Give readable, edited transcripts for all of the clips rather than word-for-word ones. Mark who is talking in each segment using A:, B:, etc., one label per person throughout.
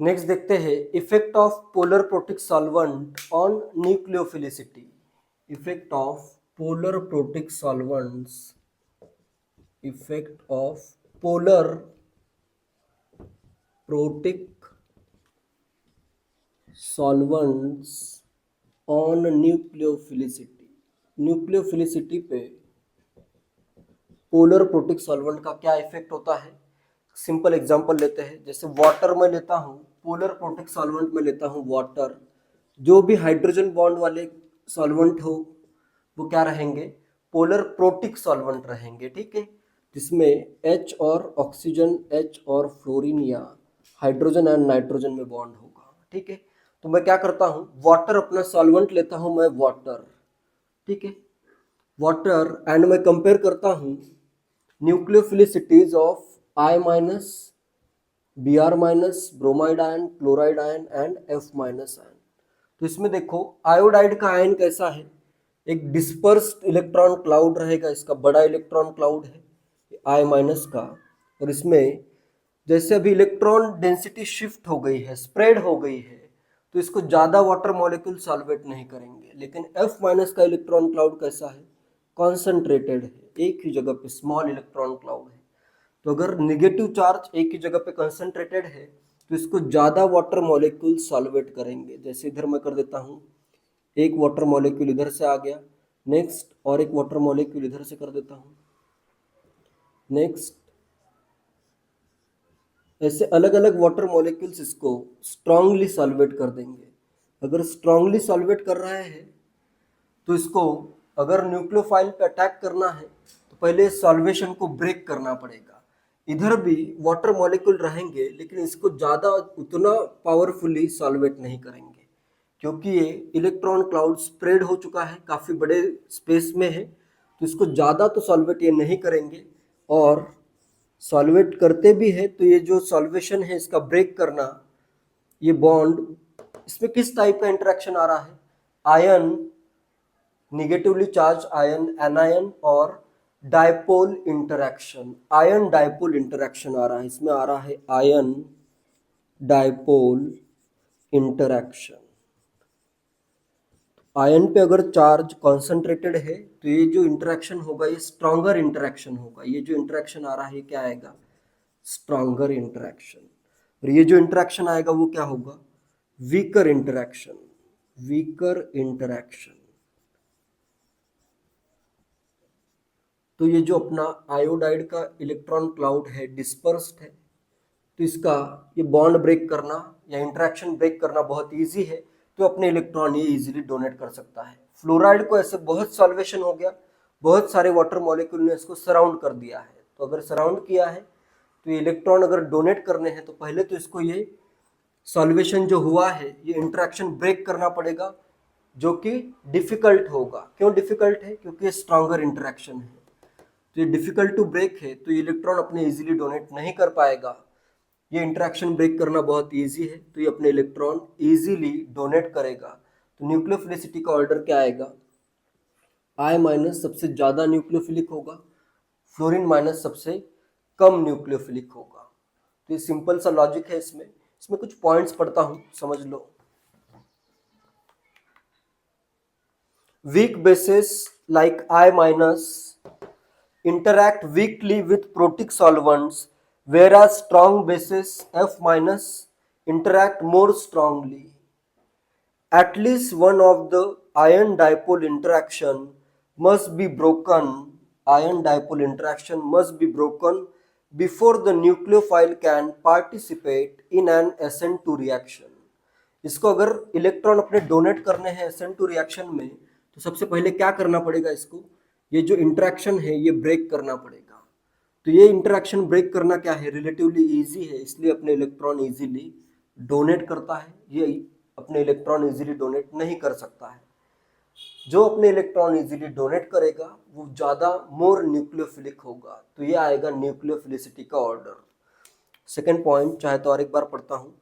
A: Next देखते हैं effect of polar protic solvent on nucleophilicity. Effect of polar protic solvents, effect of polar protic solvents on nucleophilicity. Nucleophilicity पे polar protic solvent का क्या effect होता है। Simple example लेते हैं, जैसे वाटर में लेता हूँ, पोलर प्रोटिक सॉल्वेंट में लेता हूँ वाटर। जो भी हाइड्रोजन बॉन्ड वाले सॉल्वेंट हो वो क्या रहेंगे, पोलर प्रोटिक सॉल्वेंट रहेंगे, ठीक है। जिसमें H और ऑक्सीजन, H और फ्लोरीन या हाइड्रोजन एंड नाइट्रोजन में बॉन्ड होगा, ठीक है। तो मैं क्या करता हूँ, वाटर अपना सॉल्वेंट लेता हूँ मैं वाटर, ठीक है, वाटर, एंड मैं कंपेयर करता हूँ nucleophilicities of I minus, Br minus, bromide ion, chloride ion and F minus ion. तो इसमें देखो आयोडाइड का आयन कैसा है, एक डिस्पर्स्ड इलेक्ट्रॉन क्लाउड रहेगा, इसका बड़ा इलेक्ट्रॉन क्लाउड है I माइनस का। और इसमें जैसे अभी इलेक्ट्रॉन डेंसिटी शिफ्ट हो गई है, स्प्रेड हो गई है, तो इसको ज़्यादा वाटर मॉलिक्यूल सॉल्वेट नहीं करेंगे। लेकिन F माइनस का इलेक्ट्रॉन क्लाउड कैसा है, कॉन्सेंट्रेटेड है, एक ही जगह पे स्मॉल इलेक्ट्रॉन क्लाउड है। तो अगर निगेटिव चार्ज एक ही जगह पे कंसंट्रेटेड है तो इसको ज़्यादा वाटर मॉलिक्यूल सॉल्वेट करेंगे। जैसे इधर मैं कर देता हूँ, एक वाटर मॉलिक्यूल इधर से आ गया, नेक्स्ट और एक वाटर मॉलिक्यूल इधर से कर देता हूँ, नेक्स्ट, ऐसे अलग अलग वाटर मॉलिक्यूल्स इसको स्ट्रांगली सॉल्वेट कर देंगे। अगर स्ट्रांगली सॉल्वेट कर रहे हैं तो इसको अगर न्यूक्लियोफाइल पे अटैक करना है तो पहले सॉल्वेशन को ब्रेक करना पड़ेगा। इधर भी वाटर मॉलिक्यूल रहेंगे लेकिन इसको ज़्यादा उतना पावरफुली सॉल्वेट नहीं करेंगे, क्योंकि ये इलेक्ट्रॉन क्लाउड स्प्रेड हो चुका है, काफ़ी बड़े स्पेस में है, तो इसको ज़्यादा तो सॉल्वेट ये नहीं करेंगे। और सॉल्वेट करते भी है तो ये जो सॉल्वेशन है इसका ब्रेक करना, ये बॉन्ड, इसमें किस टाइप का इंटरेक्शन आ रहा है, ion, negatively charge ion, anion और dipole interaction, ion dipole interaction आ रहा है, इसमें आ रहा है आयन डायपोल इंटरेक्शन। आयन पे अगर चार्ज कॉन्सेंट्रेटेड है तो ये जो इंटरेक्शन होगा ये स्ट्रॉन्गर इंटरेक्शन होगा। ये जो इंटरेक्शन आ रहा है क्या आएगा, स्ट्रॉन्गर इंटरेक्शन। और ये जो इंटरेक्शन आएगा वो क्या होगा, वीकर इंटरेक्शन, वीकर इंटरेक्शन। तो ये जो अपना आयोडाइड का इलेक्ट्रॉन क्लाउड है, डिस्पर्स्ड है, तो इसका ये बॉन्ड ब्रेक करना या इंटरेक्शन ब्रेक करना बहुत इजी है, तो अपने इलेक्ट्रॉन ये इजीली डोनेट कर सकता है। फ्लोराइड को ऐसे बहुत सॉल्वेशन हो गया, बहुत सारे वाटर मॉलिक्यूल ने इसको सराउंड कर दिया है, तो अगर सराउंड किया है तो ये इलेक्ट्रॉन अगर डोनेट करने हैं तो पहले तो इसको ये सॉल्वेशन जो हुआ है ये इंटरेक्शन ब्रेक करना पड़ेगा, जो कि डिफिकल्ट होगा। क्यों डिफिकल्ट है, क्योंकि ये स्ट्रॉन्गर इंटरेक्शन है, तो ये डिफिकल्ट टू ब्रेक है, तो ये इलेक्ट्रॉन अपने इजीली डोनेट नहीं कर पाएगा। ये इंटरेक्शन ब्रेक करना बहुत इजी है, तो ये अपने इलेक्ट्रॉन इजीली डोनेट करेगा। तो न्यूक्लियोफिलिसिटी का ऑर्डर क्या आएगा, I माइनस सबसे ज़्यादा न्यूक्लियोफिलिक होगा, फ्लोरीन माइनस सबसे कम न्यूक्लियोफिलिक होगा। तो ये सिंपल सा लॉजिक है। इसमें इसमें कुछ पॉइंट्स पढ़ता हूँ, समझ लो। Weak basis like I minus interact weakly with protic solvents, whereas strong bases F minus interact more strongly. At least one of the ion dipole interaction must be broken. Ion dipole interaction must be broken before the nucleophile can participate in an ascent to reaction. इसको अगर electron अपने donate करने हैं accent to reaction में, तो सबसे पहले क्या करना पड़ेगा, इसको ये जो इंटरेक्शन है ये ब्रेक करना पड़ेगा। तो ये इंटरेक्शन ब्रेक करना क्या है, रिलेटिवली इजी है, इसलिए अपने इलेक्ट्रॉन इजीली डोनेट करता है। ये अपने इलेक्ट्रॉन इजीली डोनेट नहीं कर सकता है। जो अपने इलेक्ट्रॉन इजीली डोनेट करेगा वो ज़्यादा मोर न्यूक्लियोफिलिक होगा। तो ये आएगा न्यूक्लियोफिलिसिटी का ऑर्डर। सेकेंड पॉइंट चाहे तो और एक बार पढ़ता हूँ।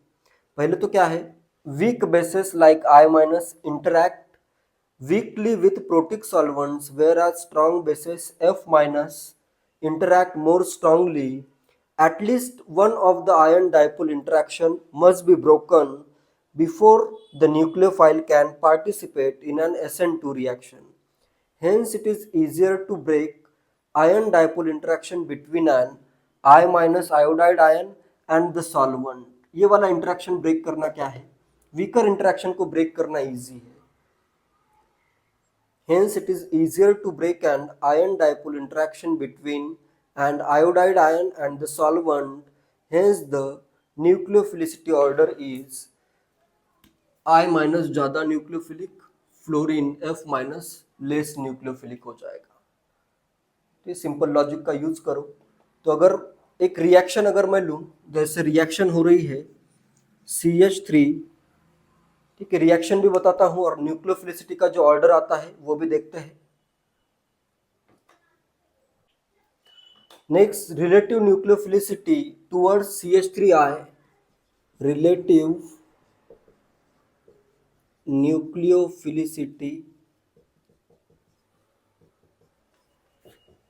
A: पहले तो क्या है, weak basis like I minus interact weakly with protic solvents, whereas strong bases F minus interact more strongly At least one of the ion dipole interaction must be broken before the nucleophile can participate in an SN2 reaction. Hence, it is easier to break ion dipole interaction between an I minus iodide ion and the solvent. ये वाला interaction break करना क्या है, weaker interaction को break करना easy है. Hence, it is easier to break an ion dipole interaction between an iodide ion and the solvent. Hence, the nucleophilicity order is I minus ज़्यादा nucleophilic, fluorine F minus less nucleophilic हो जाएगा. तो simple logic का use करो. तो अगर एक reaction अगर मैं लूँ, जैसे रिएक्शन हो रही है CH3, ठीक है, रिएक्शन भी बताता हूँ और न्यूक्लियोफिलिसिटी का जो ऑर्डर आता है वो भी देखते हैं. Next, relative nucleophilicity towards CH3I, relative nucleophilicity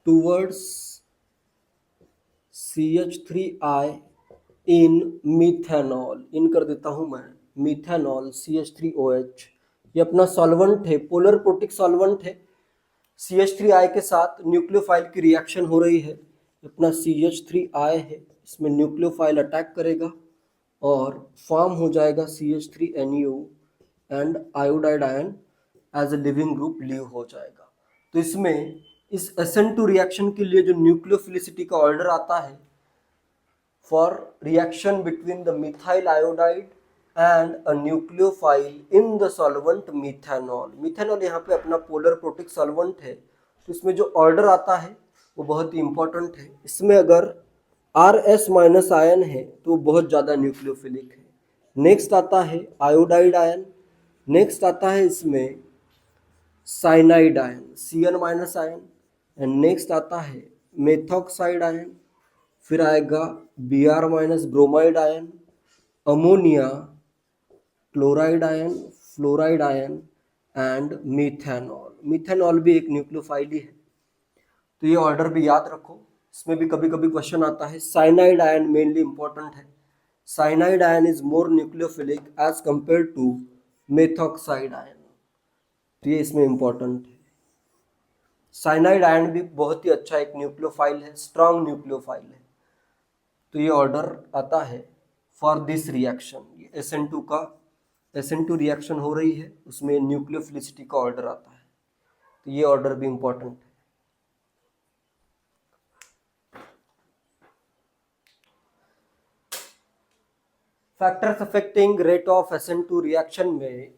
A: towards CH3I in methanol. इन कर देता हूं मैं मिथेनॉल CH3OH. ये अपना सॉल्वेंट है, पोलर प्रोटिक सॉल्वेंट है. CH3I के साथ न्यूक्लियोफाइल की रिएक्शन हो रही है. अपना CH3I है, इसमें न्यूक्लियोफाइल अटैक करेगा और फॉर्म हो जाएगा CH3NU and iodide ion as a leaving group leave हो जाएगा. तो इसमें इस SN2 रिएक्शन के लिए जो न्यूक्लियोफिलिसिटी का ऑर्डर आता है for reaction between the methyl iodide and a nucleophile in the solvent methanol. Methanol यहाँ पे अपना पोलर प्रोटिक सॉल्वेंट है. तो इसमें जो ऑर्डर आता है वो बहुत ही इंपॉर्टेंट है. इसमें अगर RS माइनस आयन है तो बहुत ज़्यादा न्यूक्लियोफिलिक है. नेक्स्ट आता है आयोडाइड आयन. नेक्स्ट आता है इसमें cyanide ion Cn minus ion. And next आता है मेथॉक्साइड आयन. फिर आएगा Br minus bromide ion, ammonia, chloride ion, fluoride ion and methanol. Methanol भी एक न्यूक्लियोफाइल ही है. तो ये ऑर्डर भी याद रखो. इसमें भी कभी कभी क्वेश्चन आता है. साइनाइड आयन मेनली इंपॉर्टेंट है. Cyanide ion is more nucleophilic as compared to methoxide ion. तो ये इसमें इंपॉर्टेंट है. साइनाइड आयन भी बहुत ही अच्छा एक न्यूक्लियोफाइल है, स्ट्रॉन्ग न्यूक्लियोफाइल है. तो ये ऑर्डर आता है फॉर दिस रिएक्शन. ये SN2 का SN2 रिएक्शन हो रही है, उसमें न्यूक्लियोफिलिसिटी का ऑर्डर आता है. तो ये ऑर्डर भी इंपॉर्टेंट है. Factors affecting rate of SN2 reaction में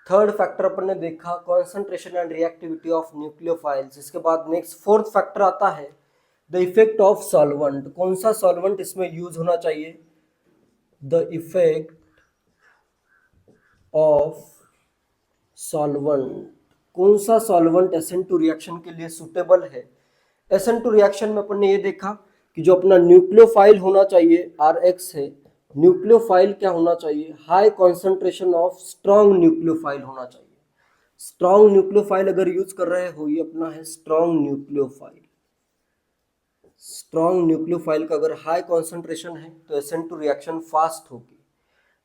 A: थर्ड फैक्टर अपन ने देखा concentration and reactivity of nucleophiles. इसके बाद नेक्स्ट फोर्थ फैक्टर आता है द इफेक्ट ऑफ सॉल्वेंट. कौन सा सॉल्वेंट इसमें यूज होना चाहिए. द इफेक्ट ऑफ सॉल्वेंट, कौन सा सॉल्वेंट SN2 रिएक्शन के लिए सुटेबल है. SN2 रिएक्शन में अपन ने ये देखा कि जो अपना न्यूक्लियोफाइल होना चाहिए RX है, न्यूक्लियोफाइल क्या होना चाहिए, high concentration of strong nucleophile होना चाहिए. स्ट्रॉन्ग न्यूक्लियोफाइल अगर यूज कर रहे हो, ये अपना है स्ट्रॉन्ग न्यूक्लियोफाइल. स्ट्रॉन्ग न्यूक्लियोफाइल का अगर हाई कॉन्सेंट्रेशन है तो SN2 रिएक्शन फास्ट होगी.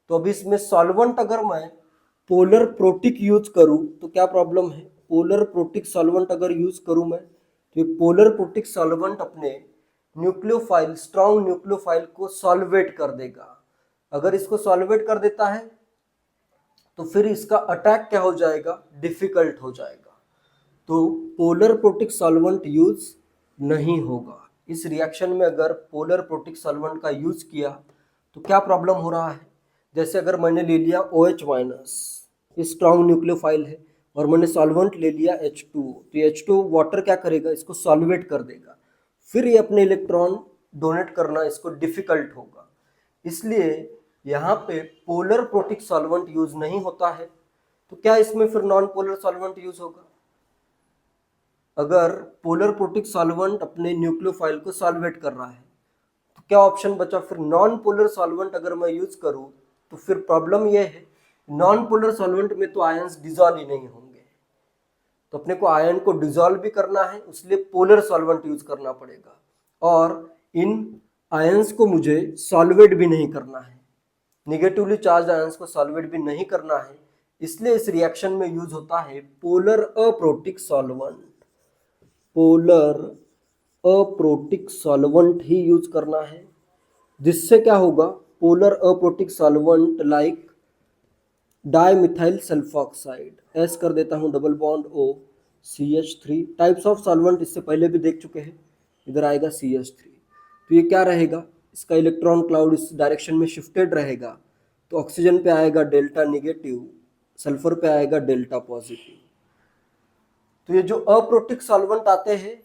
A: तो अभी इसमें सॉल्वेंट अगर मैं पोलर प्रोटिक यूज करूं तो क्या प्रॉब्लम है. पोलर प्रोटिक सॉल्वेंट अगर यूज करूं मैं तो ये पोलर प्रोटिक सॉल्वेंट अपने न्यूक्लियोफाइल, स्ट्रॉन्ग न्यूक्लियोफाइल को सॉल्वेट कर देगा. अगर इसको सॉल्वेट कर देता है तो फिर इसका अटैक क्या हो जाएगा, डिफिकल्ट हो जाएगा. तो पोलर प्रोटिक सॉल्वेंट यूज नहीं होगा. इस रिएक्शन में अगर पोलर प्रोटिक सॉल्वेंट का यूज किया तो क्या प्रॉब्लम हो रहा है. जैसे अगर मैंने ले लिया OH माइनस, ये स्ट्रॉन्ग न्यूक्लियोफाइल है, और मैंने सॉल्वेंट ले लिया H2, तो H2 वाटर क्या करेगा, इसको सॉल्वेट कर देगा. फिर ये अपने इलेक्ट्रॉन डोनेट करना इसको डिफिकल्ट होगा. इसलिए यहाँ पे पोलर प्रोटिक सॉल्वेंट यूज नहीं होता है. तो क्या इसमें फिर नॉन पोलर सॉल्वेंट यूज होगा. अगर पोलर प्रोटिक सॉल्वेंट अपने न्यूक्लियोफाइल को सॉल्वेट कर रहा है तो क्या ऑप्शन बचा, फिर नॉन पोलर सॉल्वेंट अगर मैं यूज करूं तो फिर प्रॉब्लम यह है नॉन पोलर सॉल्वेंट में तो आयंस डिजॉल्व ही नहीं होंगे. तो अपने को आयन को डिजॉल्व भी करना है, इसलिए पोलर सॉल्वेंट यूज करना पड़ेगा. और इन आयंस को मुझे सॉल्वेट भी नहीं करना है, निगेटिवली चार्ज आयंस को सॉल्वेट भी नहीं करना है, इसलिए इस रिएक्शन में यूज होता है polar aprotic solvent. Polar aprotic solvent ही यूज करना है, जिससे क्या होगा, polar aprotic solvent like dimethyl sulfoxide, S कर देता हूं double bond O CH3। Types of solvent इससे पहले भी देख चुके हैं, इधर आएगा CH3। तो ये क्या रहेगा, इसका इलेक्ट्रॉन क्लाउड इस डायरेक्शन में शिफ्टेड रहेगा, तो ऑक्सीजन पे आएगा डेल्टा निगेटिव, सल्फर पे आएगा डेल्टा पॉजिटिव। तो ये जो अप्रोटिक सॉल्वेंट आते हैं,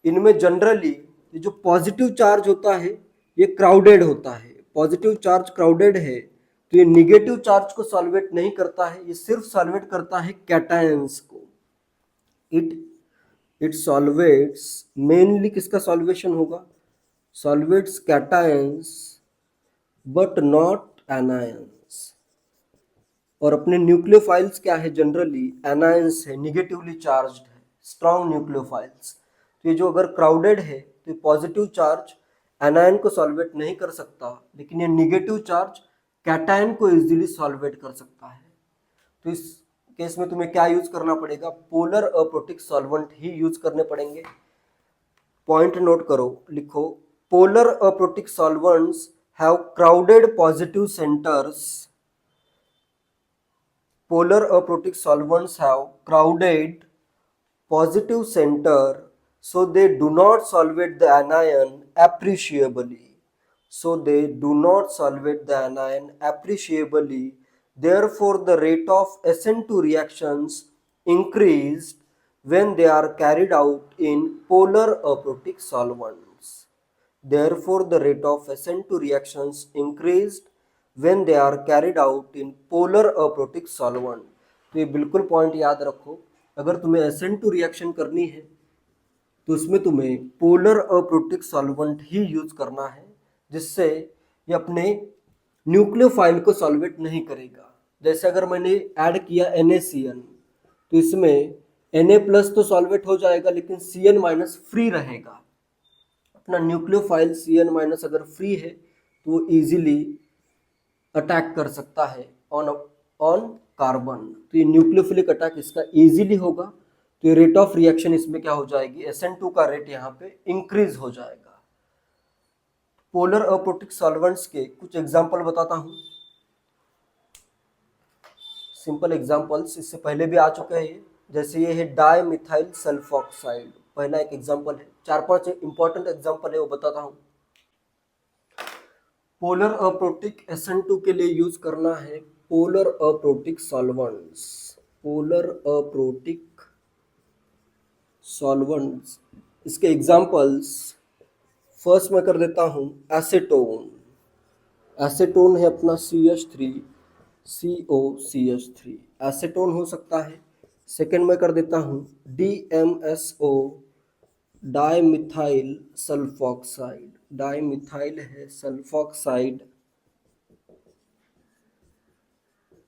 A: इनमें जनरली ये जो पॉजिटिव चार्ज होता है ये क्राउडेड होता है, पॉजिटिव चार्ज क्राउडेड है, तो ये निगेटिव चार्ज को सॉल्वेट नहीं करता है, ये सिर्फ सॉल्वेट करता है कैटायंस को। इट सॉल्वेट्स, मेनली किसका सॉल्वेशन होगा, सॉल्वेट्स कैटायंस बट नॉट एनायंस। और अपने न्यूक्लियोफाइल्स क्या है, जनरली एनायंस है, निगेटिवली चार्ज्ड है, स्ट्रॉन्ग न्यूक्लियोफाइल्स। तो ये जो अगर क्राउडेड है तो पॉजिटिव चार्ज एनायन को सॉल्वेट नहीं कर सकता, लेकिन ये निगेटिव चार्ज कैटायन को इजीली सॉल्वेट कर सकता है। तो इस केस में तुम्हें क्या यूज करना पड़ेगा, पोलर अप्रोटिक सॉल्वेंट ही यूज करने पड़ेंगे। पॉइंट नोट करो, लिखो, polar aprotic solvents have crowded positive centres. Polar aprotic solvents have crowded positive center, so they do not solvate the anion appreciably. Therefore, the rate of SN2 reactions increased when they are carried out in polar aprotic solvents. Therefore, the rate of SN2 reactions increased when they are carried out in polar aprotic solvent. तो ये बिल्कुल point याद रखो, अगर तुम्हें SN2 reaction करनी है तो इसमें तुम्हें पोलर अप्रोटिक सॉल्वेंट ही यूज करना है, जिससे ये अपने न्यूक्लियोफाइल को सॉल्वेट नहीं करेगा। जैसे अगर मैंने ऐड किया NaCN, तो इसमें Na+ तो सॉल्वेट हो जाएगा, लेकिन Cn- फ्री रहेगा। अपना न्यूक्लियोफाइल Cn- अगर फ्री है तो वो इजीली अटैक कर सकता है ऑन कार्बन। तो ये न्यूक्लियोफिलिक अटैक इसका इजीली होगा, तो ये रेट ऑफ रिएक्शन इसमें क्या हो जाएगी, SN2 का रेट यहाँ पे इंक्रीज हो जाएगा। पोलर अप्रोटिक सॉल्वेंट्स के कुछ एग्जांपल बताता हूँ, सिंपल एग्जांपल्स इससे पहले भी आ चुके हैं। जैसे ये है डाइमिथाइल सल्फॉक्साइड, पहला एक एग्जांपल है, 4-5 इंपॉर्टेंट एग्जांपल है वो बताता हूँ। पोलर अप्रोटिक SN2 के लिए यूज करना है polar aprotic solvents. Polar aprotic solvents, इसके एग्जांपल्स फर्स्ट मैं कर देता हूँ एसीटोन। एसीटोन है अपना CH3 COCH3, एसीटोन हो सकता है। सेकेंड मैं कर देता हूँ DMSO, डाइमिथाइल सल्फॉक्साइड, डाइमिथाइल है सल्फॉक्साइड,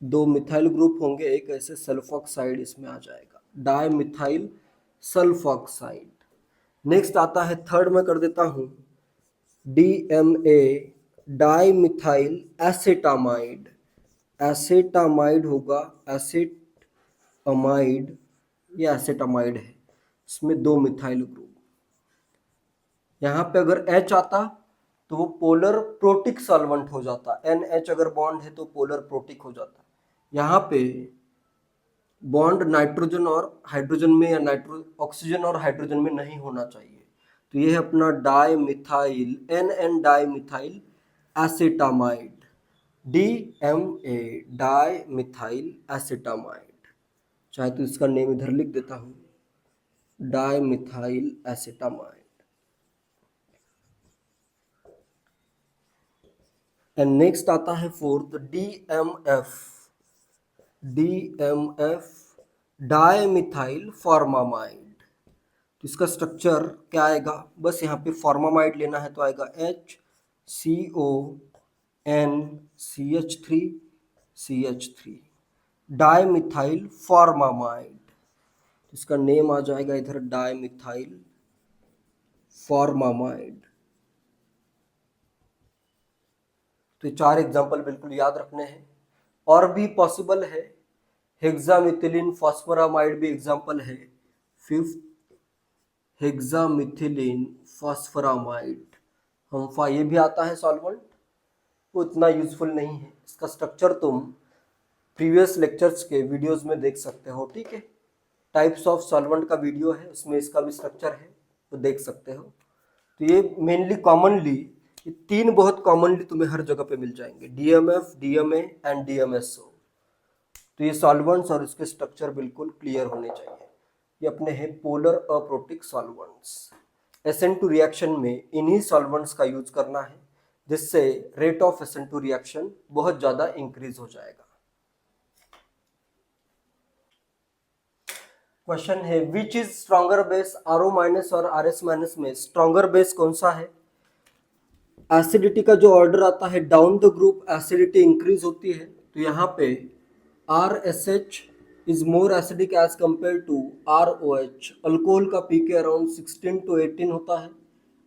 A: दो मिथाइल ग्रुप होंगे, एक ऐसे सल्फॉक्साइड इसमें आ जाएगा, डाइमिथाइल सल्फॉक्साइड। नेक्स्ट आता है थर्ड में कर देता हूँ DMA, डाइमिथाइल एसेटामाइड। एसेटामाइड होगा, एसेटामाइड, ये एसेटामाइड है, इसमें दो मिथाइल ग्रुप। यहाँ पे अगर H आता तो वो पोलर प्रोटिक सॉल्वेंट हो जाता, NH अगर बॉन्ड है तो पोलर प्रोटिक हो जाता। यहाँ पे बॉन्ड नाइट्रोजन और हाइड्रोजन में या ऑक्सीजन और हाइड्रोजन में नहीं होना चाहिए, तो ये है अपना dimethyl NN dimethyl acetamide, DMA dimethyl acetamide. चाहे तो इसका नेम इधर लिख देता हूँ, डाइमिथाइल एसेटामाइड। एंड नेक्स्ट आता है fourth DMF, DMF dimethyl formamide. तो इसका स्ट्रक्चर क्या आएगा, बस यहाँ पे फॉर्मामाइड लेना है तो आएगा HCONCH3CH3, डाइमिथाइल फॉर्मामाइड। इसका नेम आ जाएगा इधर डाइमिथाइल फॉर्मामाइड। तो ये 4 एग्जाम्पल बिल्कुल याद रखने हैं। और भी पॉसिबल है, हेक्सामिथिलीन फॉस्फोरामाइड भी एग्जाम्पल है। 5th हेक्सामिथिलीन फॉस्फोरामाइड, हम ये भी आता है सॉल्वेंट, वो इतना यूजफुल नहीं है। इसका स्ट्रक्चर तुम प्रीवियस लेक्चर्स के वीडियोस में देख सकते हो, ठीक है। टाइप्स ऑफ सॉल्वेंट का वीडियो है, उसमें इसका भी स्ट्रक्चर है, तो देख सकते हो। तो ये मेनली कॉमनली, ये 3 बहुत कॉमनली तुम्हें हर जगह पे मिल जाएंगे, DMF, DMA एंड DMSO। तो ये सॉल्वेंट्स और इसके स्ट्रक्चर बिल्कुल क्लियर होने चाहिए। ये अपने हैं polar aprotic solvents. SN2 reaction में इन्हीं सॉल्वेंट्स का यूज करना है, जिससे रेट ऑफ SN2 रिएक्शन बहुत ज़्यादा इंक्रीज हो जाएगा। क्वेश्चन है which is stronger base, RO minus और RS माइनस में स्ट्रॉन्गर बेस कौन सा है। एसिडिटी का जो ऑर्डर आता है down the group acidity increase होती है, तो यहाँ पे RSH is more acidic as compared to ROH। Alcohol का पीके अराउंड 16 to 18 होता है,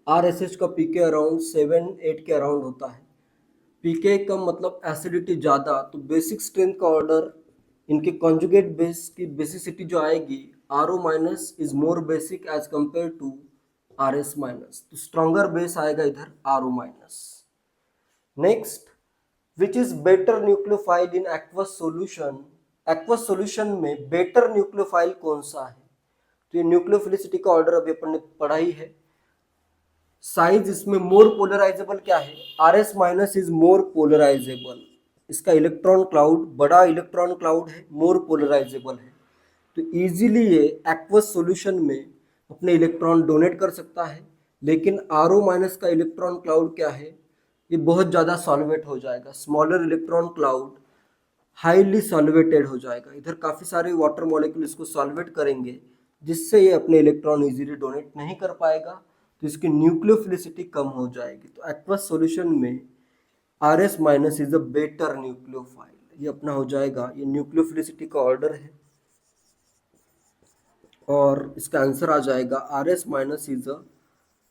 A: RSH का पीके अराउंड 7-8 के अराउंड होता है। पीके कम मतलब एसिडिटी ज़्यादा, तो बेसिक स्ट्रेंथ का ऑर्डर, इनके कॉन्जुगेट बेस की बेसिसिटी जो आएगी, RO minus is more basic as compared to RS minus, तो स्ट्रॉन्गर बेस आएगा इधर RO minus. Next, which is better nucleophile in aqueous solution. Aqueous solution में बेटर न्यूक्लियोफाइल कौन सा है, तो ये न्यूक्लियोफिलिसिटी का ऑर्डर अभी अपन ने पढ़ा ही है। साइज इसमें मोर पोलराइजेबल क्या है, RS minus is more polarisable. इसका इलेक्ट्रॉन क्लाउड बड़ा इलेक्ट्रॉन क्लाउड है, मोर पोलराइजेबल है, तो इजीली ये एक्वस सॉल्यूशन में अपने इलेक्ट्रॉन डोनेट कर सकता है। लेकिन RO माइनस का इलेक्ट्रॉन क्लाउड क्या है, ये बहुत ज़्यादा सॉल्वेट हो जाएगा, smaller electron cloud highly solvated हो जाएगा। इधर काफ़ी सारे वाटर मॉलिक्यूल इसको सॉल्वेट करेंगे, जिससे ये अपने इलेक्ट्रॉन इजीली डोनेट नहीं कर पाएगा, तो इसकी न्यूक्लियोफिलिसिटी कम हो जाएगी। तो एक्वस सॉल्यूशन में RS minus is a better nucleophile, ये अपना हो जाएगा, ये न्यूक्लियोफिलिसिटी का ऑर्डर है और इसका आंसर आ जाएगा RS minus is a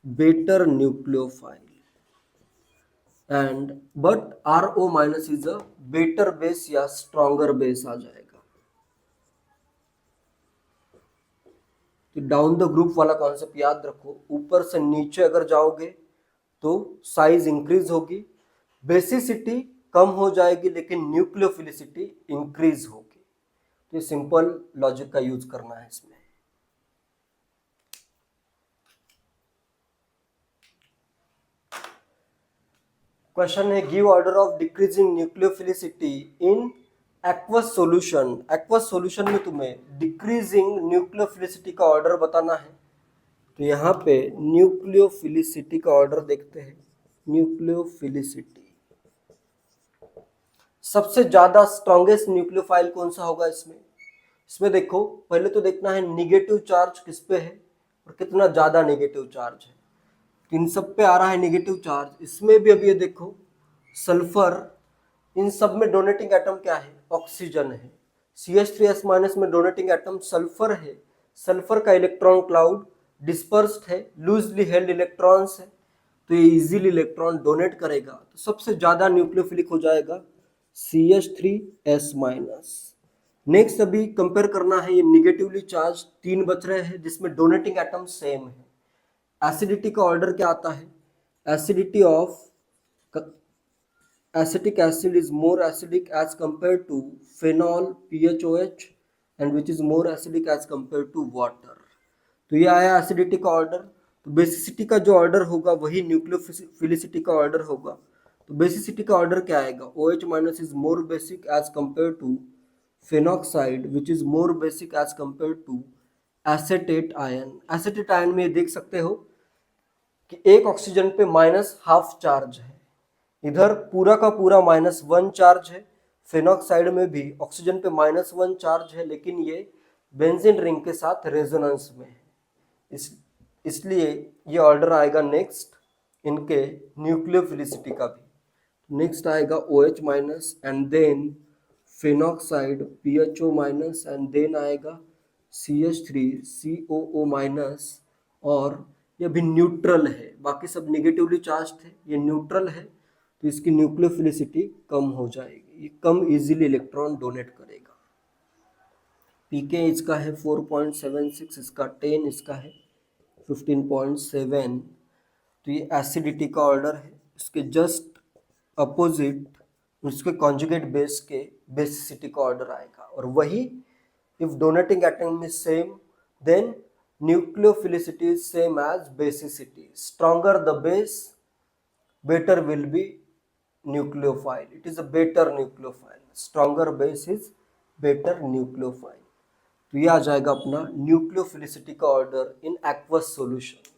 A: better nucleophile and but RO minus is a better base या स्ट्रॉन्गर बेस आ जाएगा। तो डाउन द ग्रुप वाला कॉन्सेप्ट याद रखो, ऊपर से नीचे अगर जाओगे तो साइज इंक्रीज होगी, बेसिसिटी कम हो जाएगी, लेकिन न्यूक्लियोफिलिसिटी इंक्रीज होगी। तो ये सिंपल लॉजिक का यूज करना है इसमें। क्वेश्चन है give order of decreasing nucleophilicity in aqueous solution. Aqueous solution में तुम्हें डिक्रीजिंग न्यूक्लियोफिलिसिटी का ऑर्डर बताना है। तो यहाँ पे न्यूक्लियोफिलिसिटी का ऑर्डर देखते हैं। न्यूक्लियोफिलिसिटी सबसे ज्यादा स्ट्रॉन्गेस्ट न्यूक्लियोफाइल कौन सा होगा इसमें। इसमें देखो, पहले तो देखना है निगेटिव चार्ज किस पे है और कितना ज्यादा नेगेटिव चार्ज है। इन सब पे आ रहा है नेगेटिव चार्ज, इसमें भी अभी ये देखो सल्फर, इन सब में डोनेटिंग एटम क्या है, ऑक्सीजन है। CH3S माइनस में डोनेटिंग एटम सल्फर है। सल्फर का इलेक्ट्रॉन क्लाउड डिस्पर्स्ड है, लूजली हेल्ड इलेक्ट्रॉन्स है, तो ये इजीली इलेक्ट्रॉन डोनेट करेगा। तो सबसे ज्यादा न्यूक्लियोफिलिक हो जाएगा CH3S माइनस। नेक्स्ट अभी कंपेयर करना है, ये निगेटिवली चार्ज 3 बच रहे हैं जिसमें डोनेटिंग एटम सेम है। एसिडिटी का ऑर्डर क्या आता है, acidity of acetic acid is more acidic as compared to phenol PHOH and which is more acidic as compared to water। तो ये आया एसिडिटी का ऑर्डर। तो बेसिसिटी का जो ऑर्डर होगा वही न्यूक्लियोफिलिसिटी का ऑर्डर होगा। तो बेसिसिटी का ऑर्डर क्या आएगा, OH minus is more basic as compared to phenoxide which is more basic as compared to acetate ion. Acetate ion में देख सकते हो कि एक ऑक्सीजन पे -½ चार्ज है, इधर पूरा का पूरा -1 चार्ज है। फेनॉक्साइड में भी ऑक्सीजन पे -1 चार्ज है, लेकिन ये बेंजीन रिंग के साथ रेजोनेंस में है, इसलिए ये ऑर्डर आएगा नेक्स्ट इनके न्यूक्लियोफिलिसिटी का भी। नेक्स्ट आएगा OH minus and then phenoxide PHO minus and then आएगा CH3COO माइनस, और ये भी न्यूट्रल है, बाकी सब निगेटिवली चार्ज थे, ये न्यूट्रल है। तो इसकी न्यूक्लियोफिलिसिटी कम हो जाएगी, ये कम इजीली इलेक्ट्रॉन डोनेट करेगा। पीके इसका है 4.76, इसका 10, इसका है 15.7। तो ये एसिडिटी का ऑर्डर है। इसके जस्ट अपोजिट उसके कॉन्जुगेट बेस के बेसिसिटी का ऑर्डर आएगा। और वही if donating atom is same, then nucleophilicity is same as basicity. Stronger the base, better will be nucleophile. It is a better nucleophile. Stronger base is better nucleophile. तो ये आ जाएगा अपना nucleophilicity का order in aqueous solution.